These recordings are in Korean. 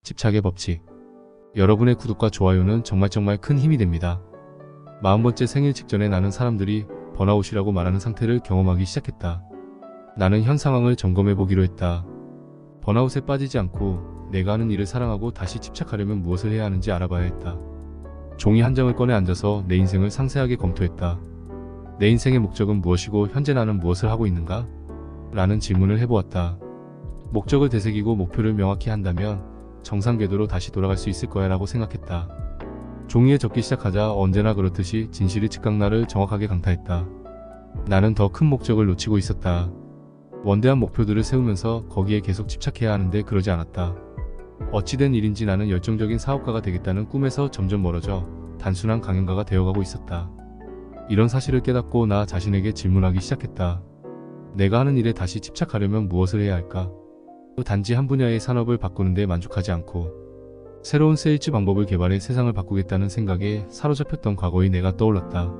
집착의 법칙. 여러분의 구독과 좋아요는 정말 큰 힘이 됩니다. 40번째 생일 직전에 나는 사람들이 번아웃이라고 말하는 상태를 경험하기 시작했다. 나는 현 상황을 점검해 보기로 했다. 번아웃에 빠지지 않고 내가 하는 일을 사랑하고 다시 집착하려면 무엇을 해야 하는지 알아봐야 했다. 종이 한 장을 꺼내 앉아서 내 인생을 상세하게 검토했다. 내 인생의 목적은 무엇이고 현재 나는 무엇을 하고 있는가? 라는 질문을 해보았다. 목적을 되새기고 목표를 명확히 한다면 정상 궤도로 다시 돌아갈 수 있을 거야 라고 생각했다. 종이에 적기 시작하자 언제나 그렇듯이 진실이 즉각 나를 정확하게 강타했다. 나는 더 큰 목적을 놓치고 있었다. 원대한 목표들을 세우면서 거기에 계속 집착해야 하는데 그러지 않았다. 어찌된 일인지 나는 열정적인 사업가가 되겠다는 꿈에서 점점 멀어져 단순한 강연가가 되어가고 있었다. 이런 사실을 깨닫고 나 자신에게 질문하기 시작했다. 내가 하는 일에 다시 집착하려면 무엇을 해야 할까? 단지 한 분야의 산업을 바꾸는 데 만족하지 않고 새로운 세일즈 방법을 개발해 세상을 바꾸겠다는 생각에 사로잡혔던 과거의 내가 떠올랐다.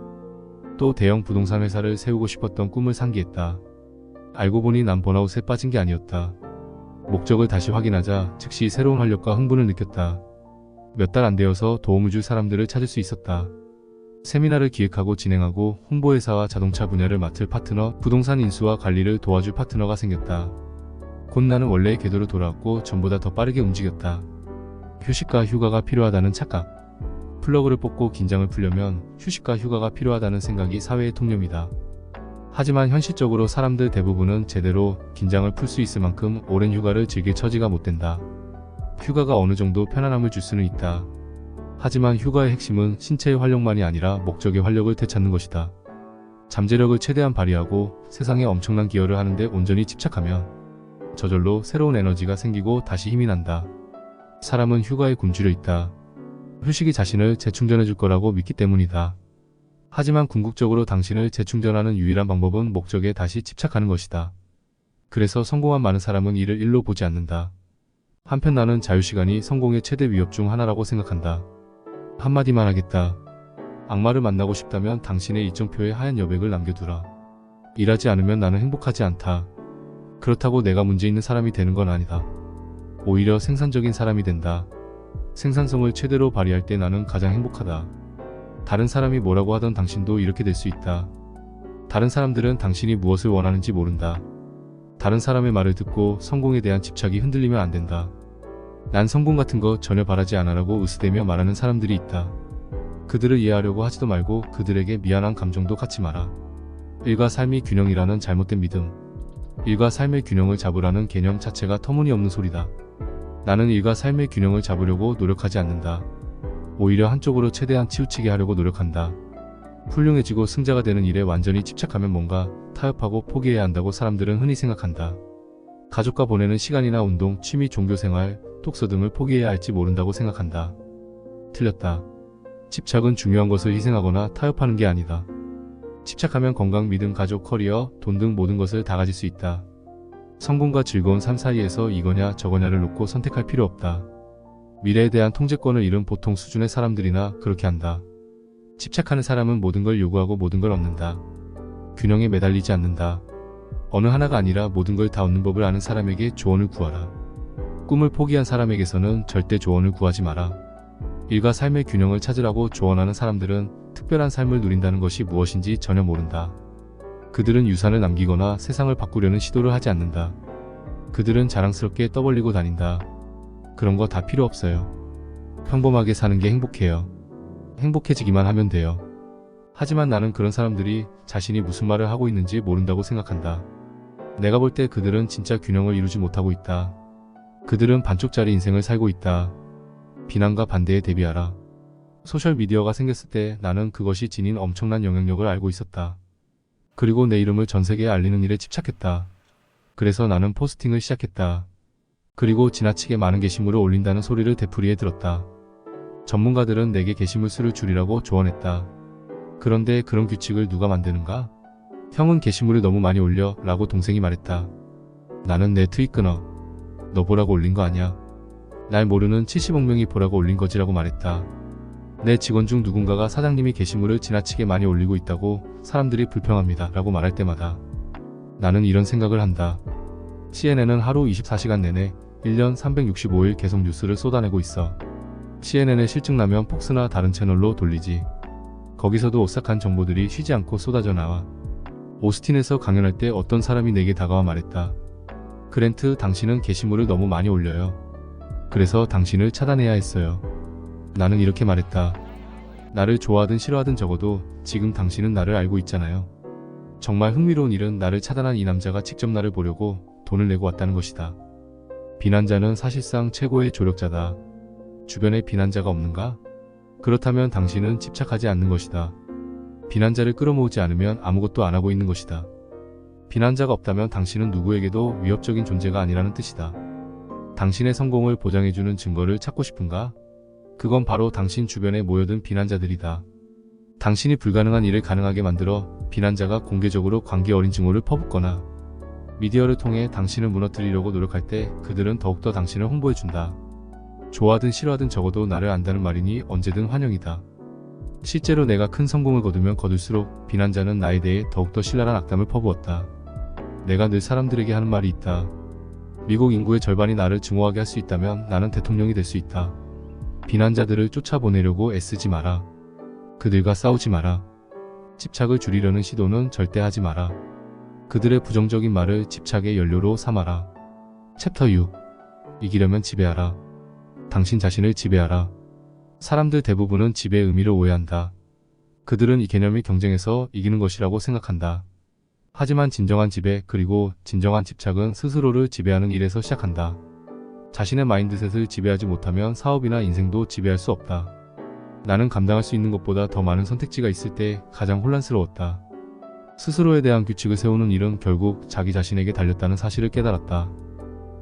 또 대형 부동산 회사를 세우고 싶었던 꿈을 상기했다. 알고 보니 난 번아웃에 빠진 게 아니었다. 목적을 다시 확인하자 즉시 새로운 활력과 흥분을 느꼈다. 몇 달 안 되어서 도움을 줄 사람들을 찾을 수 있었다. 세미나를 기획하고 진행하고 홍보회사와 자동차 분야를 맡을 파트너, 부동산 인수와 관리를 도와줄 파트너가 생겼다. 곧 나는 원래의 궤도로 돌아왔고 전보다 더 빠르게 움직였다. 휴식과 휴가가 필요하다는 착각. 플러그를 뽑고 긴장을 풀려면 휴식과 휴가가 필요하다는 생각이 사회의 통념이다. 하지만 현실적으로 사람들 대부분은 제대로 긴장을 풀 수 있을 만큼 오랜 휴가를 즐길 처지가 못 된다. 휴가가 어느 정도 편안함을 줄 수는 있다. 하지만 휴가의 핵심은 신체의 활력만이 아니라 목적의 활력을 되찾는 것이다. 잠재력을 최대한 발휘하고 세상에 엄청난 기여를 하는데 온전히 집착하면 저절로 새로운 에너지가 생기고 다시 힘이 난다. 사람은 휴가에 굶주려 있다. 휴식이 자신을 재충전해 줄 거라고 믿기 때문이다. 하지만 궁극적으로 당신을 재충전하는 유일한 방법은 목적에 다시 집착하는 것이다. 그래서 성공한 많은 사람은 이를 일로 보지 않는다. 한편 나는 자유시간이 성공의 최대 위협 중 하나라고 생각한다. 한마디만 하겠다. 악마를 만나고 싶다면 당신의 일정표에 하얀 여백을 남겨두라. 일하지 않으면 나는 행복하지 않다. 그렇다고 내가 문제 있는 사람이 되는 건 아니다. 오히려 생산적인 사람이 된다. 생산성을 최대로 발휘할 때 나는 가장 행복하다. 다른 사람이 뭐라고 하던 당신도 이렇게 될 수 있다. 다른 사람들은 당신이 무엇을 원하는지 모른다. 다른 사람의 말을 듣고 성공에 대한 집착이 흔들리면 안 된다. 난 성공 같은 거 전혀 바라지 않아라고 으스대며 말하는 사람들이 있다. 그들을 이해하려고 하지도 말고 그들에게 미안한 감정도 갖지 마라. 일과 삶의 균형이라는 잘못된 믿음. 일과 삶의 균형을 잡으라는 개념 자체가 터무니없는 소리다. 나는 일과 삶의 균형을 잡으려고 노력하지 않는다. 오히려 한쪽으로 최대한 치우치게 하려고 노력한다. 훌륭해지고 승자가 되는 일에 완전히 집착하면 뭔가 타협하고 포기해야 한다고 사람들은 흔히 생각한다. 가족과 보내는 시간이나 운동, 취미, 종교생활, 독서 등을 포기해야 할지 모른다고 생각한다. 틀렸다. 집착은 중요한 것을 희생하거나 타협하는 게 아니다. 집착하면 건강, 믿음, 가족, 커리어, 돈 등 모든 것을 다 가질 수 있다. 성공과 즐거운 삶 사이에서 이거냐 저거냐를 놓고 선택할 필요 없다. 미래에 대한 통제권을 잃은 보통 수준의 사람들이나 그렇게 한다. 집착하는 사람은 모든 걸 요구하고 모든 걸 얻는다. 균형에 매달리지 않는다. 어느 하나가 아니라 모든 걸 다 얻는 법을 아는 사람에게 조언을 구하라. 꿈을 포기한 사람에게서는 절대 조언을 구하지 마라. 일과 삶의 균형을 찾으라고 조언하는 사람들은 특별한 삶을 누린다는 것이 무엇인지 전혀 모른다. 그들은 유산을 남기거나 세상을 바꾸려는 시도를 하지 않는다. 그들은 자랑스럽게 떠벌리고 다닌다. 그런 거 다 필요 없어요. 평범하게 사는 게 행복해요. 행복해지기만 하면 돼요. 하지만 나는 그런 사람들이 자신이 무슨 말을 하고 있는지 모른다고 생각한다. 내가 볼 때 그들은 진짜 균형을 이루지 못하고 있다. 그들은 반쪽짜리 인생을 살고 있다. 비난과 반대에 대비하라. 소셜미디어가 생겼을 때 나는 그것이 지닌 엄청난 영향력을 알고 있었다. 그리고 내 이름을 전 세계에 알리는 일에 집착했다. 그래서 나는 포스팅을 시작했다. 그리고 지나치게 많은 게시물을 올린다는 소리를 되풀이해 들었다. 전문가들은 내게 게시물 수를 줄이라고 조언했다. 그런데 그런 규칙을 누가 만드는가? 형은 게시물을 너무 많이 올려 라고 동생이 말했다. 나는 내 트윗 끊어. 너 보라고 올린 거 아니야. 날 모르는 70억 명이 보라고 올린 거지라고 말했다. 내 직원 중 누군가가 사장님이 게시물을 지나치게 많이 올리고 있다고 사람들이 불평합니다 라고 말할 때마다 나는 이런 생각을 한다. CNN은 하루 24시간 내내 1년 365일 계속 뉴스를 쏟아내고 있어. CNN에 실증 나면 폭스나 다른 채널로 돌리지. 거기서도 오싹한 정보들이 쉬지 않고 쏟아져 나와. 오스틴에서 강연할 때 어떤 사람이 내게 다가와 말했다. 그랜트, 당신은 게시물을 너무 많이 올려요. 그래서 당신을 차단해야 했어요. 나는 이렇게 말했다. 나를 좋아하든 싫어하든 적어도 지금 당신은 나를 알고 있잖아요. 정말 흥미로운 일은 나를 차단한 이 남자가 직접 나를 보려고 돈을 내고 왔다는 것이다. 비난자는 사실상 최고의 조력자다. 주변에 비난자가 없는가? 그렇다면 당신은 집착하지 않는 것이다. 비난자를 끌어모으지 않으면 아무것도 안 하고 있는 것이다. 비난자가 없다면 당신은 누구에게도 위협적인 존재가 아니라는 뜻이다. 당신의 성공을 보장해주는 증거를 찾고 싶은가? 그건 바로 당신 주변에 모여든 비난자들이다. 당신이 불가능한 일을 가능하게 만들어 비난자가 공개적으로 관계 어린 증오를 퍼붓거나 미디어를 통해 당신을 무너뜨리려고 노력할 때 그들은 더욱더 당신을 홍보해준다. 좋아하든 싫어하든 적어도 나를 안다는 말이니 언제든 환영이다. 실제로 내가 큰 성공을 거두면 거둘수록 비난자는 나에 대해 더욱더 신랄한 악담을 퍼부었다. 내가 늘 사람들에게 하는 말이 있다. 미국 인구의 절반이 나를 증오하게 할 수 있다면 나는 대통령이 될 수 있다. 비난자들을 쫓아보내려고 애쓰지 마라. 그들과 싸우지 마라. 집착을 줄이려는 시도는 절대 하지 마라. 그들의 부정적인 말을 집착의 연료로 삼아라. 챕터 6. 이기려면 지배하라. 당신 자신을 지배하라. 사람들 대부분은 지배의 의미를 오해한다. 그들은 이 개념이 경쟁에서 이기는 것이라고 생각한다. 하지만 진정한 지배 그리고 진정한 집착은 스스로를 지배하는 일에서 시작한다. 자신의 마인드셋을 지배하지 못하면 사업이나 인생도 지배할 수 없다. 나는 감당할 수 있는 것보다 더 많은 선택지가 있을 때 가장 혼란스러웠다. 스스로에 대한 규칙을 세우는 일은 결국 자기 자신에게 달렸다는 사실을 깨달았다.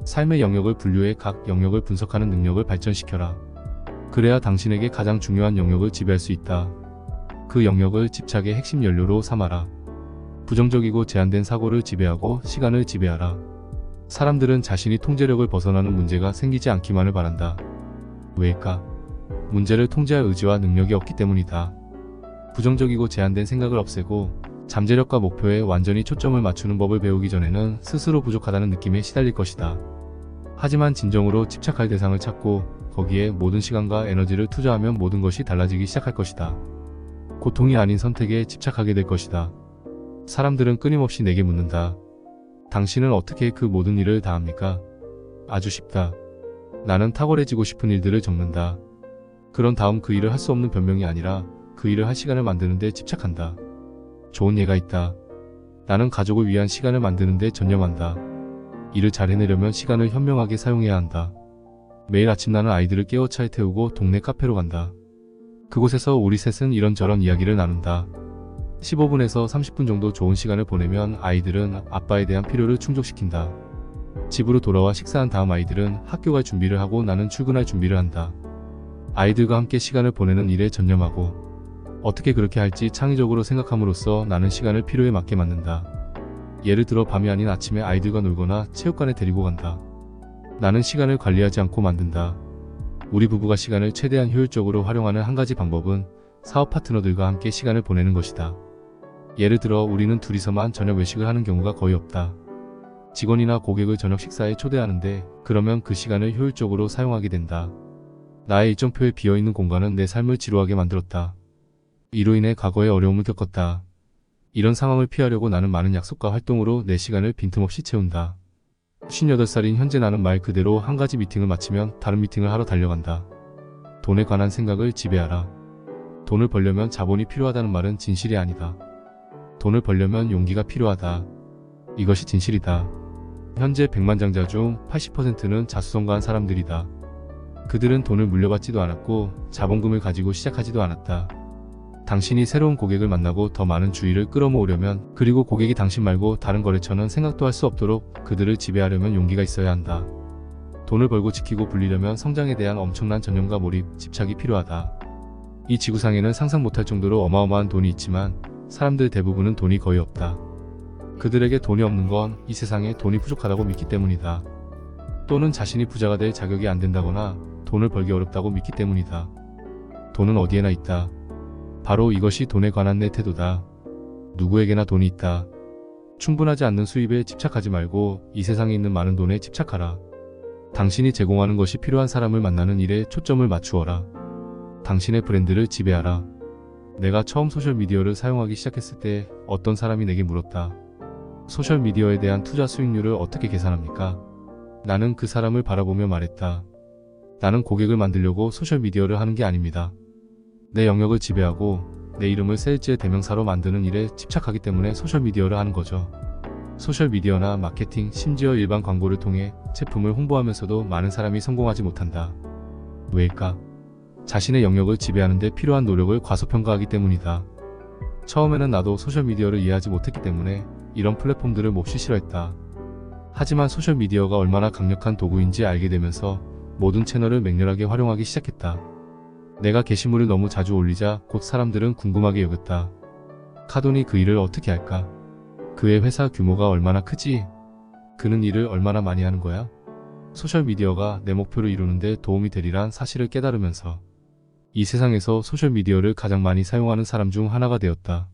삶의 영역을 분류해 각 영역을 분석하는 능력을 발전시켜라. 그래야 당신에게 가장 중요한 영역을 지배할 수 있다. 그 영역을 집착의 핵심 연료로 삼아라. 부정적이고 제한된 사고를 지배하고 시간을 지배하라. 사람들은 자신이 통제력을 벗어나는 문제가 생기지 않기만을 바란다. 왜일까? 문제를 통제할 의지와 능력이 없기 때문이다. 부정적이고 제한된 생각을 없애고 잠재력과 목표에 완전히 초점을 맞추는 법을 배우기 전에는 스스로 부족하다는 느낌에 시달릴 것이다. 하지만 진정으로 집착할 대상을 찾고 거기에 모든 시간과 에너지를 투자하면 모든 것이 달라지기 시작할 것이다. 고통이 아닌 선택에 집착하게 될 것이다. 사람들은 끊임없이 내게 묻는다. 당신은 어떻게 그 모든 일을 다 합니까? 아주 쉽다. 나는 탁월해지고 싶은 일들을 적는다. 그런 다음 그 일을 할 수 없는 변명이 아니라 그 일을 할 시간을 만드는 데 집착한다. 좋은 예가 있다. 나는 가족을 위한 시간을 만드는 데 전념한다. 일을 잘 해내려면 시간을 현명하게 사용해야 한다. 매일 아침 나는 아이들을 깨워 차에 태우고 동네 카페로 간다. 그곳에서 우리 셋은 이런저런 이야기를 나눈다. 15분에서 30분 정도 좋은 시간을 보내면 아이들은 아빠에 대한 필요를 충족시킨다. 집으로 돌아와 식사한 다음 아이들은 학교 갈 준비를 하고 나는 출근할 준비를 한다. 아이들과 함께 시간을 보내는 일에 전념하고 어떻게 그렇게 할지 창의적으로 생각함으로써 나는 시간을 필요에 맞게 만든다. 예를 들어 밤이 아닌 아침에 아이들과 놀거나 체육관에 데리고 간다. 나는 시간을 관리하지 않고 만든다. 우리 부부가 시간을 최대한 효율적으로 활용하는 한 가지 방법은 사업 파트너들과 함께 시간을 보내는 것이다. 예를 들어 우리는 둘이서만 저녁 외식을 하는 경우가 거의 없다. 직원이나 고객을 저녁 식사에 초대하는데 그러면 그 시간을 효율적으로 사용하게 된다. 나의 일정표에 비어있는 공간은 내 삶을 지루하게 만들었다. 이로 인해 과거에 어려움을 겪었다. 이런 상황을 피하려고 나는 많은 약속과 활동으로 내 시간을 빈틈없이 채운다. 58살인 현재 나는 말 그대로 한 가지 미팅을 마치면 다른 미팅을 하러 달려간다. 돈에 관한 생각을 지배하라. 돈을 벌려면 자본이 필요하다는 말은 진실이 아니다. 돈을 벌려면 용기가 필요하다. 이것이 진실이다. 현재 백만장자 중 80%는 자수성가한 사람들이다. 그들은 돈을 물려받지도 않았고 자본금을 가지고 시작하지도 않았다. 당신이 새로운 고객을 만나고 더 많은 주의를 끌어모으려면 그리고 고객이 당신 말고 다른 거래처는 생각도 할 수 없도록 그들을 지배하려면 용기가 있어야 한다. 돈을 벌고 지키고 불리려면 성장에 대한 엄청난 전념과 몰입, 집착이 필요하다. 이 지구상에는 상상 못할 정도로 어마어마한 돈이 있지만 사람들 대부분은 돈이 거의 없다. 그들에게 돈이 없는 건 이 세상에 돈이 부족하다고 믿기 때문이다. 또는 자신이 부자가 될 자격이 안 된다거나 돈을 벌기 어렵다고 믿기 때문이다. 돈은 어디에나 있다. 바로 이것이 돈에 관한 내 태도다. 누구에게나 돈이 있다. 충분하지 않는 수입에 집착하지 말고 이 세상에 있는 많은 돈에 집착하라. 당신이 제공하는 것이 필요한 사람을 만나는 일에 초점을 맞추어라. 당신의 브랜드를 지배하라. 내가 처음 소셜미디어를 사용하기 시작했을 때 어떤 사람이 내게 물었다. 소셜미디어에 대한 투자 수익률을 어떻게 계산합니까? 나는 그 사람을 바라보며 말했다. 나는 고객을 만들려고 소셜미디어를 하는 게 아닙니다. 내 영역을 지배하고 내 이름을 세일즈의 대명사로 만드는 일에 집착하기 때문에 소셜미디어를 하는 거죠. 소셜미디어나 마케팅, 심지어 일반 광고를 통해 제품을 홍보하면서도 많은 사람이 성공하지 못한다. 왜일까? 자신의 영역을 지배하는 데 필요한 노력을 과소평가하기 때문이다. 처음에는 나도 소셜미디어를 이해하지 못했기 때문에 이런 플랫폼들을 몹시 싫어했다. 하지만 소셜미디어가 얼마나 강력한 도구인지 알게 되면서 모든 채널을 맹렬하게 활용하기 시작했다. 내가 게시물을 너무 자주 올리자 곧 사람들은 궁금하게 여겼다. 카돈이 그 일을 어떻게 할까? 그의 회사 규모가 얼마나 크지? 그는 일을 얼마나 많이 하는 거야? 소셜미디어가 내 목표를 이루는데 도움이 되리란 사실을 깨달으면서 이 세상에서 소셜미디어를 가장 많이 사용하는 사람 중 하나가 되었다.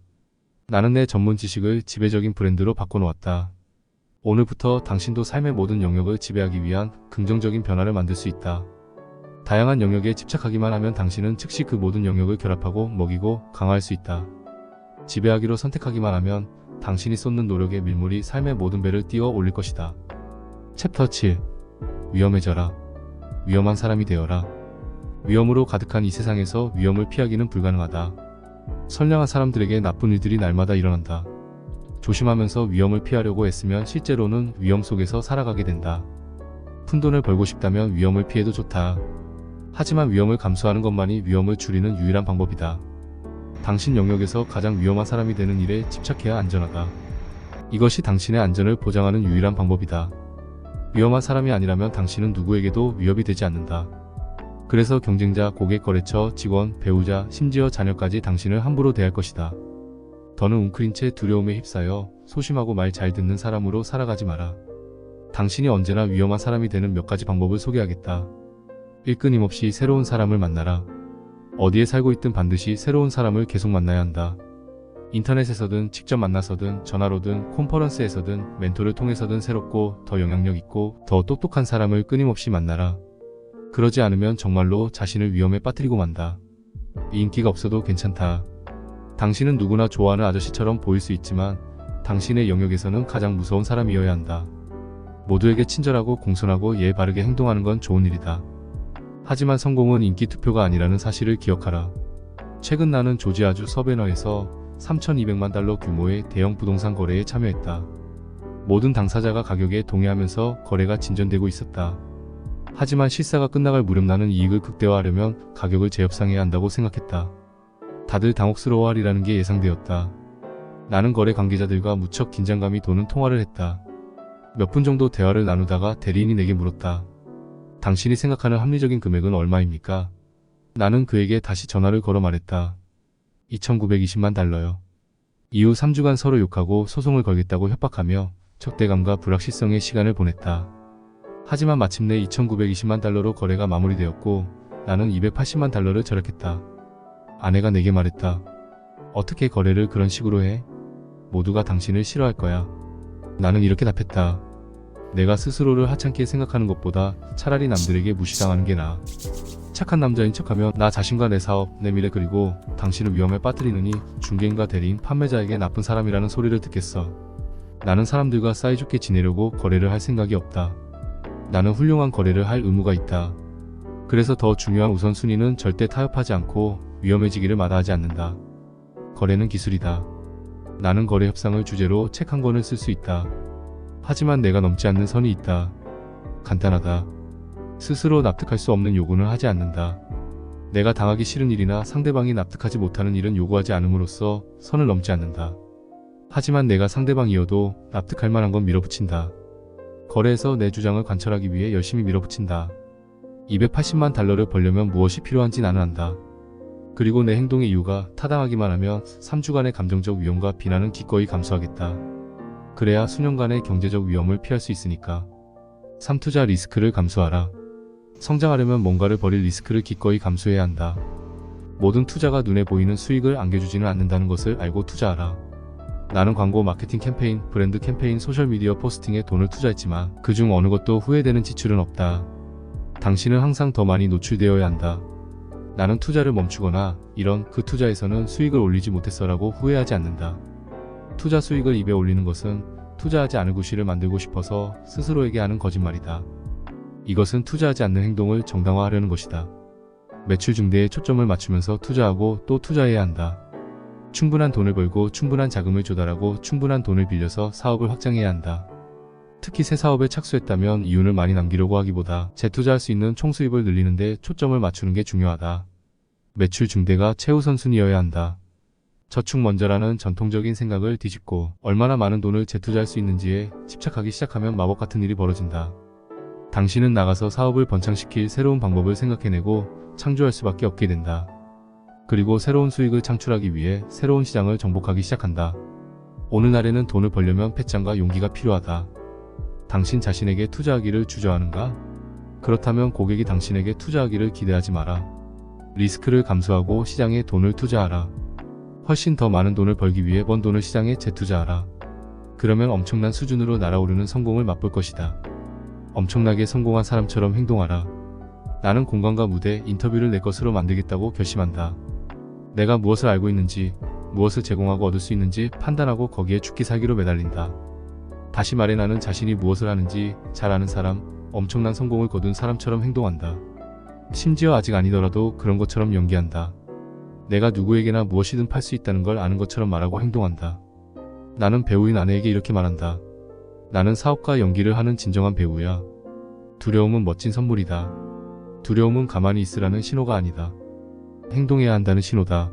나는 내 전문 지식을 지배적인 브랜드로 바꿔놓았다. 오늘부터 당신도 삶의 모든 영역을 지배하기 위한 긍정적인 변화를 만들 수 있다. 다양한 영역에 집착하기만 하면 당신은 즉시 그 모든 영역을 결합하고 먹이고 강화할 수 있다. 지배하기로 선택하기만 하면 당신이 쏟는 노력의 밀물이 삶의 모든 배를 띄워 올릴 것이다. 챕터 7. 위험해져라. 위험한 사람이 되어라. 위험으로 가득한 이 세상에서 위험을 피하기는 불가능하다. 선량한 사람들에게 나쁜 일들이 날마다 일어난다. 조심하면서 위험을 피하려고 애쓰면 실제로는 위험 속에서 살아가게 된다. 푼돈을 벌고 싶다면 위험을 피해도 좋다. 하지만 위험을 감수하는 것만이 위험을 줄이는 유일한 방법이다. 당신 영역에서 가장 위험한 사람이 되는 일에 집착해야 안전하다. 이것이 당신의 안전을 보장하는 유일한 방법이다. 위험한 사람이 아니라면 당신은 누구에게도 위협이 되지 않는다. 그래서 경쟁자, 고객, 거래처, 직원, 배우자, 심지어 자녀까지 당신을 함부로 대할 것이다. 더는 웅크린 채 두려움에 휩싸여 소심하고 말 잘 듣는 사람으로 살아가지 마라. 당신이 언제나 위험한 사람이 되는 몇 가지 방법을 소개하겠다. 1. 끊임없이 새로운 사람을 만나라. 어디에 살고 있든 반드시 새로운 사람을 계속 만나야 한다. 인터넷에서든 직접 만나서든 전화로든 컨퍼런스에서든 멘토를 통해서든 새롭고 더 영향력 있고 더 똑똑한 사람을 끊임없이 만나라. 그러지 않으면 정말로 자신을 위험에 빠뜨리고 만다. 인기가 없어도 괜찮다. 당신은 누구나 좋아하는 아저씨처럼 보일 수 있지만 당신의 영역에서는 가장 무서운 사람이어야 한다. 모두에게 친절하고 공손하고 예의 바르게 행동하는 건 좋은 일이다. 하지만 성공은 인기 투표가 아니라는 사실을 기억하라. 최근 나는 조지아주 서베너에서 3,200만 달러 규모의 대형 부동산 거래에 참여했다. 모든 당사자가 가격에 동의하면서 거래가 진전되고 있었다. 하지만 실사가 끝나갈 무렵 나는 이익을 극대화하려면 가격을 재협상해야 한다고 생각했다. 다들 당혹스러워하리라는 게 예상되었다. 나는 거래 관계자들과 무척 긴장감이 도는 통화를 했다. 몇 분 정도 대화를 나누다가 대리인이 내게 물었다. 당신이 생각하는 합리적인 금액은 얼마입니까? 나는 그에게 다시 전화를 걸어 말했다. 2,920만 달러요. 이후 3주간 서로 욕하고 소송을 걸겠다고 협박하며 적대감과 불확실성의 시간을 보냈다. 하지만 마침내 2,920만 달러로 거래가 마무리되었고 나는 280만 달러를 절약했다. 아내가 내게 말했다. 어떻게 거래를 그런 식으로 해? 모두가 당신을 싫어할 거야. 나는 이렇게 답했다. 내가 스스로를 하찮게 생각하는 것보다 차라리 남들에게 무시당하는 게 나아. 착한 남자인 척하며 나 자신과 내 사업, 내 미래 그리고 당신을 위험에 빠뜨리느니 중개인과 대리인, 판매자에게 나쁜 사람이라는 소리를 듣겠어. 나는 사람들과 사이좋게 지내려고 거래를 할 생각이 없다. 나는 훌륭한 거래를 할 의무가 있다. 그래서 더 중요한 우선순위는 절대 타협하지 않고 위험해지기를 마다하지 않는다. 거래는 기술이다. 나는 거래 협상을 주제로 책 한 권을 쓸 수 있다. 하지만 내가 넘지 않는 선이 있다. 간단하다. 스스로 납득할 수 없는 요구는 하지 않는다. 내가 당하기 싫은 일이나 상대방이 납득하지 못하는 일은 요구하지 않음으로써 선을 넘지 않는다. 하지만 내가 상대방이어도 납득할 만한 건 밀어붙인다. 거래에서 내 주장을 관철하기 위해 열심히 밀어붙인다. 280만 달러를 벌려면 무엇이 필요한지 나는 안다. 그리고 내 행동의 이유가 타당하기만 하면 3주간의 감정적 위험과 비난은 기꺼이 감수하겠다. 그래야 수년간의 경제적 위험을 피할 수 있으니까. 3. 투자 리스크를 감수하라. 성장하려면 뭔가를 버릴 리스크를 기꺼이 감수해야 한다. 모든 투자가 눈에 보이는 수익을 안겨주지는 않는다는 것을 알고 투자하라. 나는 광고, 마케팅 캠페인, 브랜드 캠페인, 소셜미디어 포스팅에 돈을 투자했지만 그중 어느 것도 후회되는 지출은 없다. 당신은 항상 더 많이 노출되어야 한다. 나는 투자를 멈추거나 이런 그 투자에서는 수익을 올리지 못했어라고 후회하지 않는다. 투자 수익을 입에 올리는 것은 투자하지 않을 구실을 만들고 싶어서 스스로에게 하는 거짓말이다. 이것은 투자하지 않는 행동을 정당화하려는 것이다. 매출 증대에 초점을 맞추면서 투자하고 또 투자해야 한다. 충분한 돈을 벌고 충분한 자금을 조달하고 충분한 돈을 빌려서 사업을 확장해야 한다. 특히 새 사업에 착수했다면 이윤을 많이 남기려고 하기보다 재투자할 수 있는 총수입을 늘리는 데 초점을 맞추는 게 중요하다. 매출 증대가 최우선순위여야 한다. 저축 먼저라는 전통적인 생각을 뒤집고 얼마나 많은 돈을 재투자할 수 있는지에 집착하기 시작하면 마법 같은 일이 벌어진다. 당신은 나가서 사업을 번창시킬 새로운 방법을 생각해내고 창조할 수밖에 없게 된다. 그리고 새로운 수익을 창출하기 위해 새로운 시장을 정복하기 시작한다. 오늘날에는 돈을 벌려면 패장과 용기가 필요하다. 당신 자신에게 투자하기를 주저하는가? 그렇다면 고객이 당신에게 투자하기를 기대하지 마라. 리스크를 감수하고 시장에 돈을 투자하라. 훨씬 더 많은 돈을 벌기 위해 번 돈을 시장에 재투자하라. 그러면 엄청난 수준으로 날아오르는 성공을 맛볼 것이다. 엄청나게 성공한 사람처럼 행동하라. 나는 공간과 무대, 인터뷰를 내 것으로 만들겠다고 결심한다. 내가 무엇을 알고 있는지, 무엇을 제공하고 얻을 수 있는지 판단하고 거기에 죽기 살기로 매달린다. 다시 말해 나는 자신이 무엇을 하는지 잘 아는 사람, 엄청난 성공을 거둔 사람처럼 행동한다. 심지어 아직 아니더라도 그런 것처럼 연기한다. 내가 누구에게나 무엇이든 팔 수 있다는 걸 아는 것처럼 말하고 행동한다. 나는 배우인 아내에게 이렇게 말한다. 나는 사업가 연기를 하는 진정한 배우야. 두려움은 멋진 선물이다. 두려움은 가만히 있으라는 신호가 아니다. 행동해야 한다는 신호다.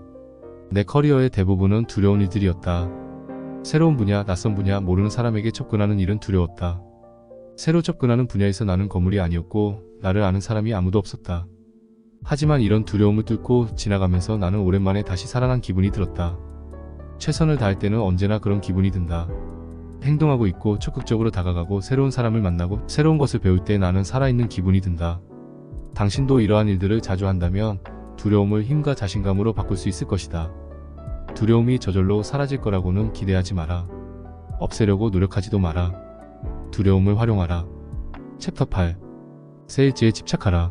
내 커리어의 대부분은 두려운 일들이었다. 새로운 분야, 낯선 분야, 모르는 사람에게 접근하는 일은 두려웠다. 새로 접근하는 분야에서 나는 거물이 아니었고 나를 아는 사람이 아무도 없었다. 하지만 이런 두려움을 뚫고 지나가면서 나는 오랜만에 다시 살아난 기분이 들었다. 최선을 다할 때는 언제나 그런 기분이 든다. 행동하고 있고 적극적으로 다가가고 새로운 사람을 만나고 새로운 것을 배울 때 나는 살아있는 기분이 든다. 당신도 이러한 일들을 자주 한다면 두려움을 힘과 자신감으로 바꿀 수 있을 것이다. 두려움이 저절로 사라질 거라고는 기대하지 마라. 없애려고 노력하지도 마라. 두려움을 활용하라. 챕터 8. 세일즈에 집착하라.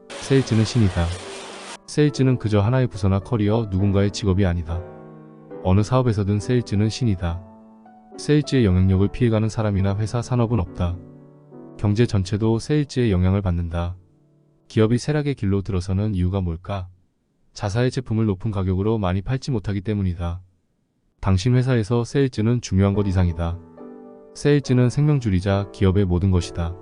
세일즈는 신이다. 세일즈는 그저 하나의 부서나 커리어, 누군가의 직업이 아니다. 어느 사업에서든 세일즈는 신이다. 세일즈의 영향력을 피해가는 사람이나 회사, 산업은 없다. 경제 전체도 세일즈의 영향을 받는다. 기업이 쇠락의 길로 들어서는 이유가 뭘까? 자사의 제품을 높은 가격으로 많이 팔지 못하기 때문이다. 당신 회사에서 세일즈는 중요한 것 이상이다. 세일즈는 생명줄이자 기업의 모든 것이다.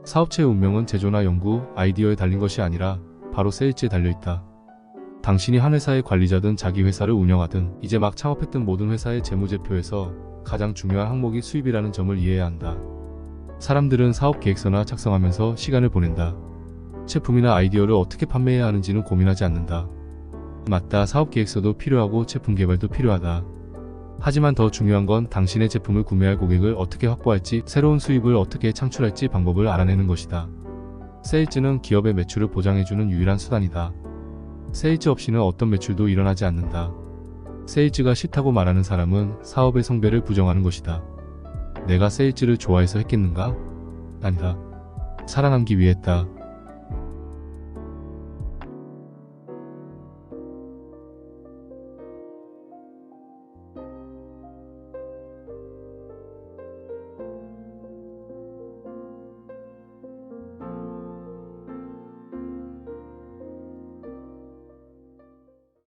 사업체의 운명은 제조나 연구, 아이디어에 달린 것이 아니라 바로 세일즈에 달려있다. 당신이 한 회사의 관리자든 자기 회사를 운영하든 이제 막 창업했던 모든 회사의 재무제표에서 가장 중요한 항목이 수입이라는 점을 이해해야 한다. 사람들은 사업 계획서나 작성하면서 시간을 보낸다. 제품이나 아이디어를 어떻게 판매해야 하는지는 고민하지 않는다. 맞다, 사업 계획서도 필요하고 제품 개발도 필요하다. 하지만 더 중요한 건 당신의 제품을 구매할 고객을 어떻게 확보할지, 새로운 수입을 어떻게 창출할지 방법을 알아내는 것이다. 세일즈는 기업의 매출을 보장해주는 유일한 수단이다. 세일즈 없이는 어떤 매출도 일어나지 않는다. 세일즈가 싫다고 말하는 사람은 사업의 성배를 부정하는 것이다. 내가 세일즈를 좋아해서 했겠는가? 아니다. 살아남기 위해 했다.